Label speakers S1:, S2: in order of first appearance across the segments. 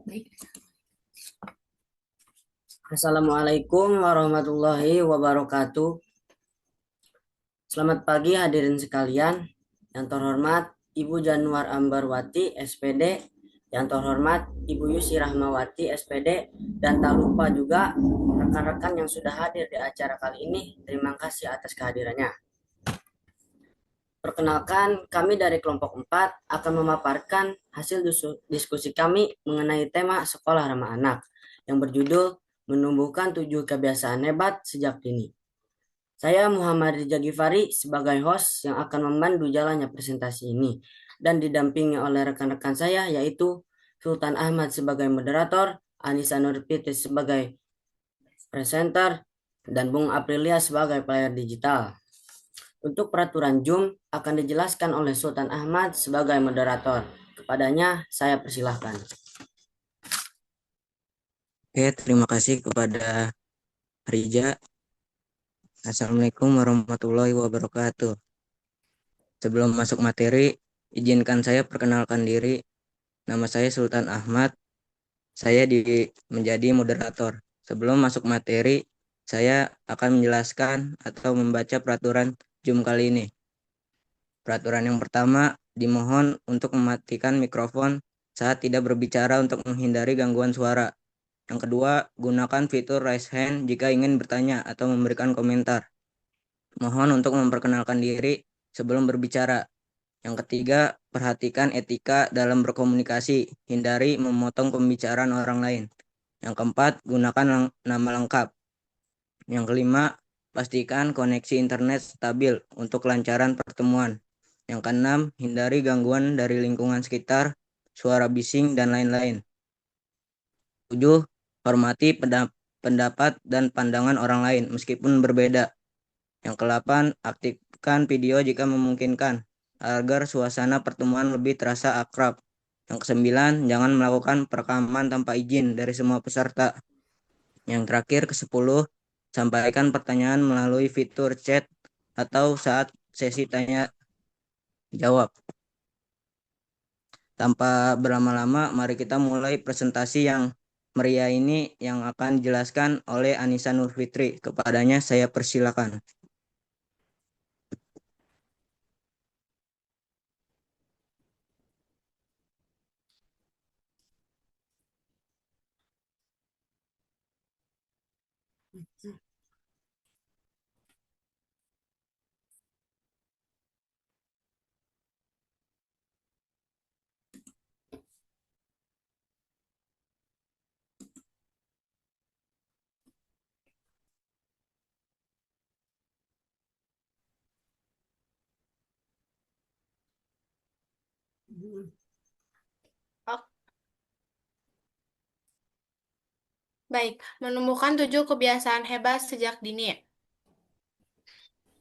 S1: Baik.
S2: Assalamualaikum warahmatullahi wabarakatuh. Selamat pagi hadirin sekalian. Yang terhormat Ibu Januar Ambarwati, SPD. Yang terhormat Ibu Yusi Rahmawati, SPD. Dan tak lupa juga rekan-rekan yang sudah hadir di acara kali ini. Terima kasih atas kehadirannya. Perkenalkan, kami dari kelompok 4 akan memaparkan hasil diskusi kami mengenai tema Sekolah Ramah Anak yang berjudul Menumbuhkan 7 Kebiasaan Hebat Sejak Dini. Saya Muhammad Rija Gifari sebagai host yang akan memandu jalannya presentasi ini dan didampingi oleh rekan-rekan saya yaitu Sultan Ahmad sebagai moderator, Anissa Nurfitis sebagai presenter, dan Bung Aprilia sebagai player digital. Untuk peraturan Zoom akan dijelaskan oleh Sultan Ahmad sebagai moderator. Kepadanya saya persilahkan.
S3: Oke, terima kasih kepada Rija. Assalamualaikum warahmatullahi wabarakatuh. Sebelum masuk materi, izinkan saya perkenalkan diri. Nama saya Sultan Ahmad. Saya menjadi moderator. Sebelum masuk materi, saya akan menjelaskan atau membaca peraturan Zoom kali ini. Peraturan yang pertama, dimohon untuk mematikan mikrofon saat tidak berbicara untuk menghindari gangguan suara. Yang kedua, gunakan fitur raise hand jika ingin bertanya atau memberikan komentar. Mohon untuk memperkenalkan diri sebelum berbicara. Yang ketiga, perhatikan etika dalam berkomunikasi. Hindari memotong pembicaraan orang lain. Yang keempat, gunakan nama lengkap. Yang kelima, pastikan koneksi internet stabil untuk kelancaran pertemuan. Yang keenam, hindari gangguan dari lingkungan sekitar, suara bising, dan lain-lain. 7. Hormati pendapat dan pandangan orang lain meskipun berbeda. Yang ke-8, aktifkan video jika memungkinkan agar suasana pertemuan lebih terasa akrab. Yang ke-9, jangan melakukan perekaman tanpa izin dari semua peserta. Yang terakhir ke-10, sampaikan pertanyaan melalui fitur chat atau saat sesi tanya jawab. Tanpa berlama-lama, mari kita mulai presentasi yang meriah ini yang akan dijelaskan oleh Anissa Nurfitri. Kepadanya saya persilakan.
S1: Baik, menumbuhkan 7 kebiasaan hebat sejak dini.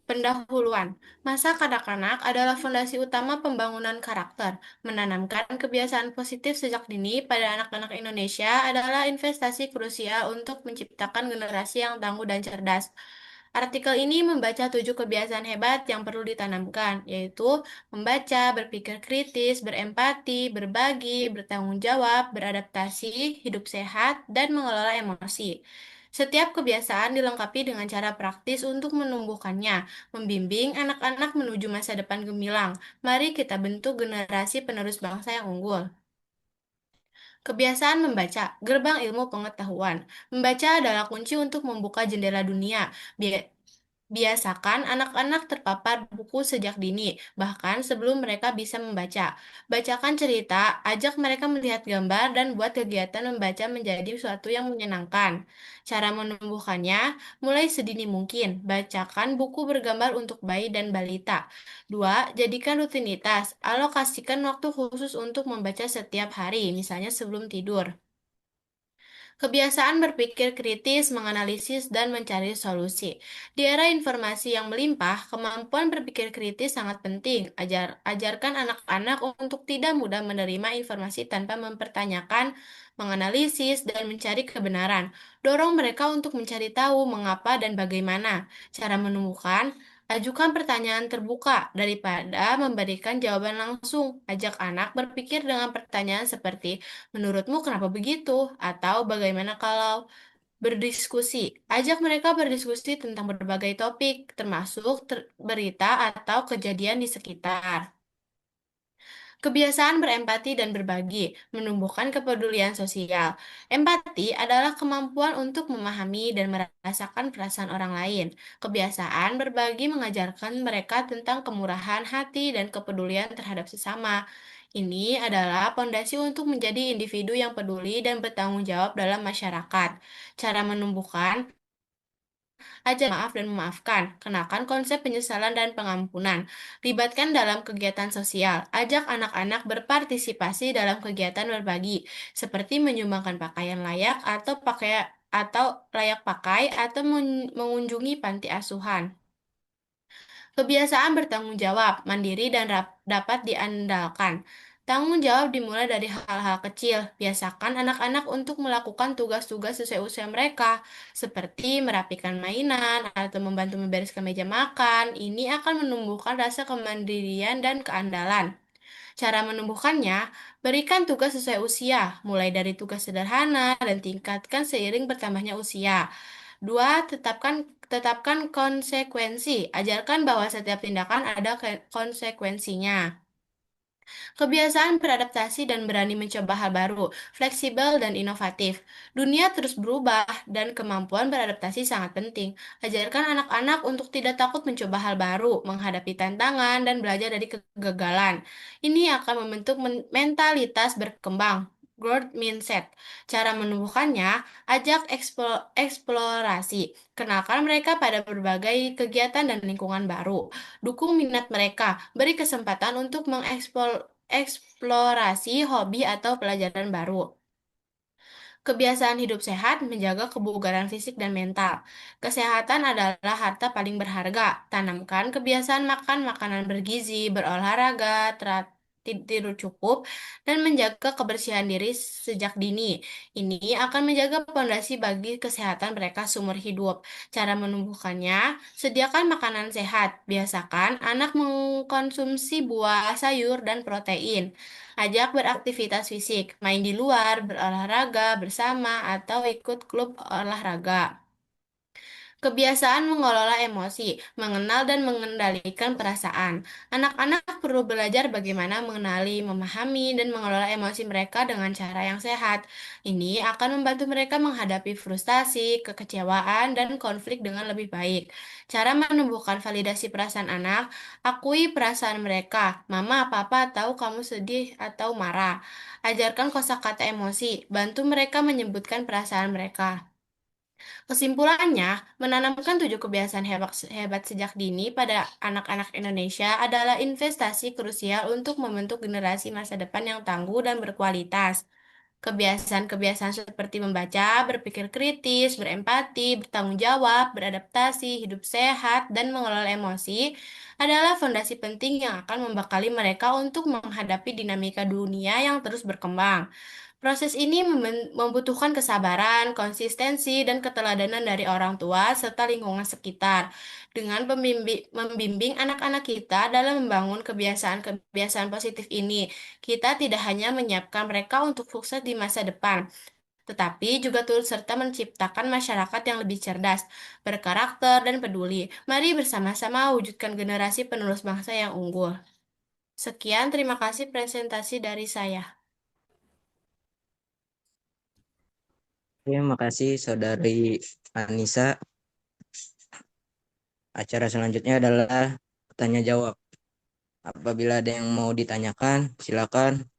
S1: Pendahuluan, masa kanak-kanak adalah fondasi utama pembangunan karakter. Menanamkan kebiasaan positif sejak dini pada anak-anak Indonesia adalah investasi krusial untuk menciptakan generasi yang tangguh dan cerdas. Artikel ini membaca 7 kebiasaan hebat yang perlu ditanamkan, yaitu membaca, berpikir kritis, berempati, berbagi, bertanggung jawab, beradaptasi, hidup sehat, dan mengelola emosi. Setiap kebiasaan dilengkapi dengan cara praktis untuk menumbuhkannya, membimbing anak-anak menuju masa depan gemilang. Mari kita bentuk generasi penerus bangsa yang unggul. Kebiasaan membaca, gerbang ilmu pengetahuan. Membaca adalah kunci untuk membuka jendela dunia. Biasakan anak-anak terpapar buku sejak dini, bahkan sebelum mereka bisa membaca. Bacakan cerita, ajak mereka melihat gambar, dan buat kegiatan membaca menjadi sesuatu yang menyenangkan. Cara menumbuhkannya, mulai sedini mungkin. Bacakan buku bergambar untuk bayi dan balita. 2. Jadikan rutinitas. Alokasikan waktu khusus untuk membaca setiap hari, misalnya sebelum tidur. Kebiasaan berpikir kritis, menganalisis, dan mencari solusi. Di era informasi yang melimpah, kemampuan berpikir kritis sangat penting. Ajarkan anak-anak untuk tidak mudah menerima informasi tanpa mempertanyakan, menganalisis, dan mencari kebenaran. Dorong mereka untuk mencari tahu mengapa dan bagaimana. Cara menumbuhkan, Ajukan pertanyaan terbuka daripada memberikan jawaban langsung. Ajak anak berpikir dengan pertanyaan seperti, menurutmu kenapa begitu? Atau bagaimana kalau berdiskusi. Ajak mereka berdiskusi tentang berbagai topik, termasuk berita atau kejadian di sekitar. Kebiasaan berempati dan berbagi menumbuhkan kepedulian sosial. Empati adalah kemampuan untuk memahami dan merasakan perasaan orang lain. Kebiasaan berbagi mengajarkan mereka tentang kemurahan hati dan kepedulian terhadap sesama. Ini adalah pondasi untuk menjadi individu yang peduli dan bertanggung jawab dalam masyarakat. Cara menumbuhkan Ajar maaf dan memaafkan. Kenalkan konsep penyesalan dan pengampunan. Libatkan dalam kegiatan sosial. Ajak anak-anak berpartisipasi dalam kegiatan berbagi, seperti menyumbangkan pakaian layak atau layak pakai atau mengunjungi panti asuhan. Kebiasaan bertanggung jawab, mandiri, dan dapat diandalkan. Tanggung jawab dimulai dari hal-hal kecil. Biasakan anak-anak untuk melakukan tugas-tugas sesuai usia mereka, seperti merapikan mainan atau membantu membereskan meja makan. Ini akan menumbuhkan rasa kemandirian dan keandalan. Cara menumbuhkannya, berikan tugas sesuai usia, mulai dari tugas sederhana dan tingkatkan seiring bertambahnya usia. Dua, tetapkan konsekuensi. Ajarkan bahwa setiap tindakan ada konsekuensinya. Kebiasaan beradaptasi dan berani mencoba hal baru, fleksibel dan inovatif. Dunia terus berubah dan kemampuan beradaptasi sangat penting. Ajarkan anak-anak untuk tidak takut mencoba hal baru, menghadapi tantangan, dan belajar dari kegagalan. Ini akan membentuk mentalitas berkembang. Growth mindset. Cara menumbuhkannya, ajak eksplorasi. Kenalkan mereka pada berbagai kegiatan dan lingkungan baru. Dukung minat mereka, beri kesempatan untuk eksplorasi hobi atau pelajaran baru. Kebiasaan hidup sehat menjaga kebugaran fisik dan mental. Kesehatan adalah harta paling berharga. Tanamkan kebiasaan makan makanan bergizi, berolahraga, tidur cukup, dan menjaga kebersihan diri sejak dini. Ini akan menjaga pondasi bagi kesehatan mereka seumur hidup. Cara menumbuhkannya, sediakan makanan sehat. Biasakan anak mengkonsumsi buah, sayur, dan protein. Ajak beraktivitas fisik, main di luar, berolahraga bersama, atau ikut klub olahraga. Kebiasaan mengelola emosi, mengenal dan mengendalikan perasaan. Anak-anak perlu belajar bagaimana mengenali, memahami, dan mengelola emosi mereka dengan cara yang sehat. Ini akan membantu mereka menghadapi frustasi, kekecewaan, dan konflik dengan lebih baik. Cara menumbuhkan validasi perasaan anak, akui perasaan mereka. Mama, papa tahu kamu sedih atau marah. Ajarkan kosakata emosi, bantu mereka menyebutkan perasaan mereka. Kesimpulannya, menanamkan 7 kebiasaan hebat, hebat sejak dini pada anak-anak Indonesia adalah investasi krusial untuk membentuk generasi masa depan yang tangguh dan berkualitas. Kebiasaan-kebiasaan seperti membaca, berpikir kritis, berempati, bertanggung jawab, beradaptasi, hidup sehat, dan mengelola emosi adalah fondasi penting yang akan membekali mereka untuk menghadapi dinamika dunia yang terus berkembang. Proses ini membutuhkan kesabaran, konsistensi, dan keteladanan dari orang tua serta lingkungan sekitar. Dengan membimbing anak-anak kita dalam membangun kebiasaan-kebiasaan positif ini, kita tidak hanya menyiapkan mereka untuk sukses di masa depan, tetapi juga turut serta menciptakan masyarakat yang lebih cerdas, berkarakter, dan peduli. Mari bersama-sama wujudkan generasi penerus bangsa yang unggul. Sekian, terima kasih presentasi dari saya.
S3: Terima kasih Saudari Anissa. Acara selanjutnya adalah tanya jawab. Apabila ada yang mau ditanyakan, silakan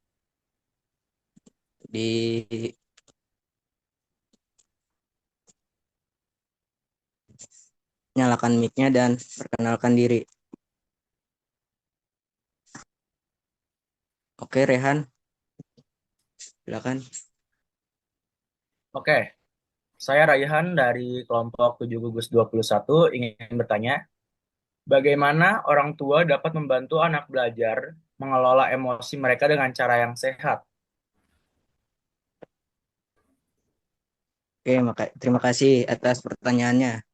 S3: dinyalakan mic-nya dan perkenalkan diri. Oke, Rehan, silakan.
S4: Oke, saya Raihan dari kelompok 7 Gugus 21 ingin bertanya, bagaimana orang tua dapat membantu anak belajar mengelola emosi mereka dengan cara yang sehat?
S3: Oke, terima kasih atas pertanyaannya.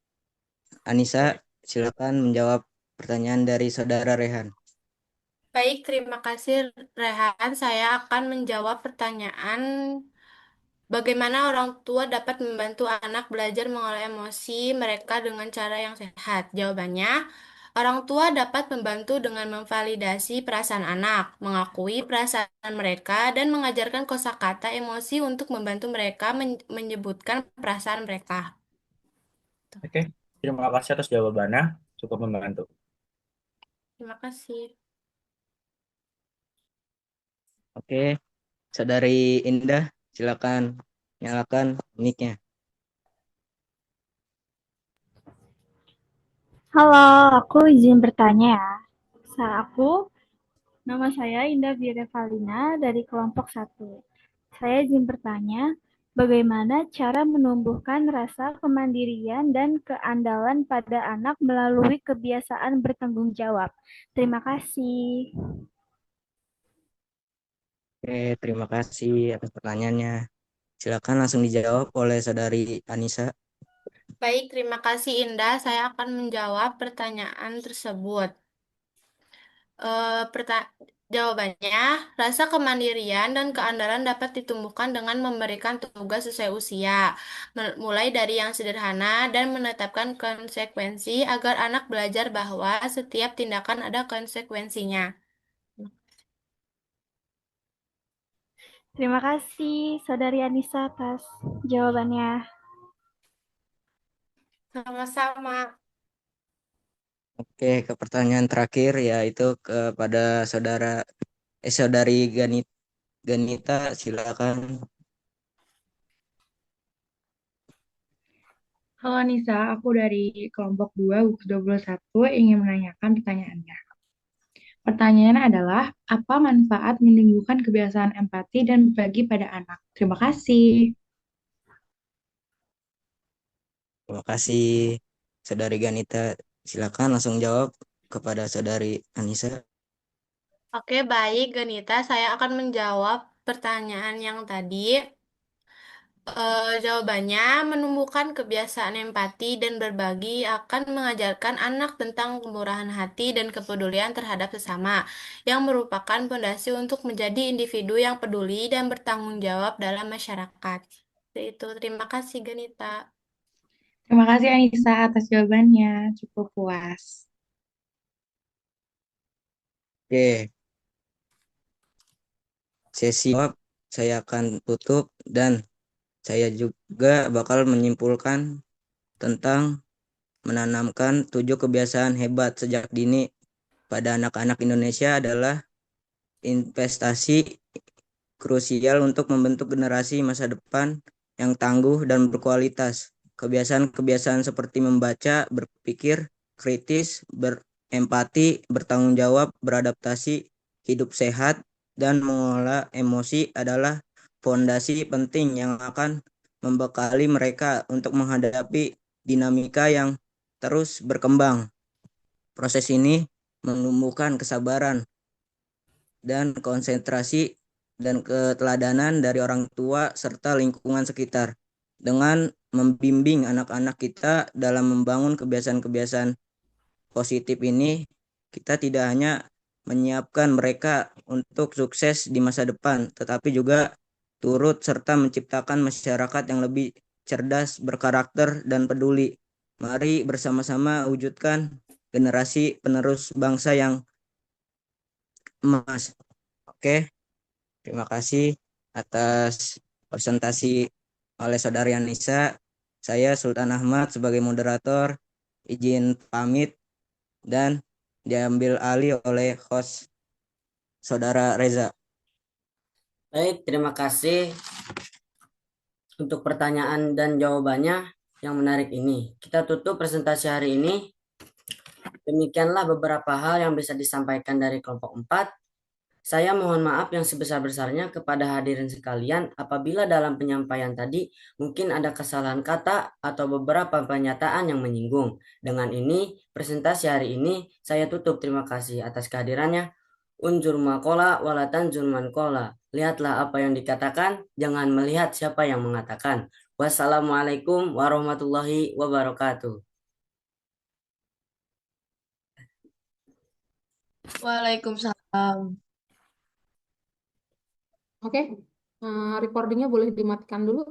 S3: Anissa, silakan menjawab. pertanyaan dari Saudara Rehan.
S1: Baik, terima kasih Rehan. Saya akan menjawab pertanyaan bagaimana orang tua dapat membantu anak belajar mengolah emosi mereka dengan cara yang sehat. Jawabannya, orang tua dapat membantu dengan memvalidasi perasaan anak, mengakui perasaan mereka, dan mengajarkan kosakata emosi untuk membantu mereka menyebutkan perasaan mereka.
S4: Oke, terima kasih atas jawabannya. Cukup membantu.
S1: Terima kasih.
S3: Oke, Saudari Indah, silakan nyalakan mic-nya.
S5: Halo, aku izin bertanya ya. Nama saya Indah Virevalina dari kelompok 1. Saya izin bertanya, bagaimana cara menumbuhkan rasa kemandirian dan keandalan pada anak melalui kebiasaan bertanggung jawab? Terima kasih.
S3: Oke, terima kasih atas pertanyaannya. Silakan langsung dijawab oleh Saudari Anissa.
S1: Baik, terima kasih Indah. Saya akan menjawab pertanyaan tersebut. Eh, perta- Jawabannya, rasa kemandirian dan keandalan dapat ditumbuhkan dengan memberikan tugas sesuai usia, mulai dari yang sederhana dan menetapkan konsekuensi agar anak belajar bahwa setiap tindakan ada konsekuensinya.
S5: Terima kasih, Saudari Anissa, atas jawabannya.
S1: Sama-sama.
S3: Oke, ke pertanyaan terakhir yaitu kepada Saudari Ganita, silakan.
S6: Halo Nisa, aku dari kelompok 2 gugus 21 ingin menanyakan pertanyaannya. Pertanyaannya adalah, apa manfaat menumbuhkan kebiasaan empati dan berbagi pada anak? Terima kasih.
S3: Terima kasih Saudari Ganita. Silakan langsung jawab kepada Saudari Anissa.
S1: Oke, baik, Ganita. Saya akan menjawab pertanyaan yang tadi. Jawabannya, menumbuhkan kebiasaan empati dan berbagi akan mengajarkan anak tentang kemurahan hati dan kepedulian terhadap sesama, yang merupakan fondasi untuk menjadi individu yang peduli dan bertanggung jawab dalam masyarakat. Itu, terima kasih, Ganita.
S6: Terima kasih Anissa atas jawabannya. Cukup puas.
S3: Oke, sesi jawab saya akan tutup dan saya juga bakal menyimpulkan tentang menanamkan 7 kebiasaan hebat sejak dini pada anak-anak Indonesia adalah investasi krusial untuk membentuk generasi masa depan yang tangguh dan berkualitas. Kebiasaan-kebiasaan seperti membaca, berpikir kritis, berempati, bertanggung jawab, beradaptasi, hidup sehat, dan mengelola emosi adalah fondasi penting yang akan membekali mereka untuk menghadapi dinamika yang terus berkembang. Proses ini menumbuhkan kesabaran dan konsentrasi dan keteladanan dari orang tua serta lingkungan sekitar. Dengan membimbing anak-anak kita dalam membangun kebiasaan-kebiasaan positif ini, kita tidak hanya menyiapkan mereka untuk sukses di masa depan, tetapi juga turut serta menciptakan masyarakat yang lebih cerdas, berkarakter, dan peduli. Mari bersama-sama wujudkan generasi penerus bangsa yang emas. Oke, terima kasih atas presentasi oleh Saudari Anissa. Saya Sultan Ahmad sebagai moderator izin pamit dan diambil alih oleh host Saudara Reza.
S2: Baik, terima kasih untuk pertanyaan dan jawabannya yang menarik ini. Kita tutup presentasi hari ini. Demikianlah beberapa hal yang bisa disampaikan dari kelompok 4. Saya mohon maaf yang sebesar-besarnya kepada hadirin sekalian apabila dalam penyampaian tadi mungkin ada kesalahan kata atau beberapa pernyataan yang menyinggung. Dengan ini, presentasi hari ini saya tutup. Terima kasih atas kehadirannya. Unjur makola walatan junman kola. Lihatlah apa yang dikatakan, jangan melihat siapa yang mengatakan. Wassalamualaikum warahmatullahi wabarakatuh.
S7: Waalaikumsalam.
S8: Oke, recordingnya boleh dimatikan dulu.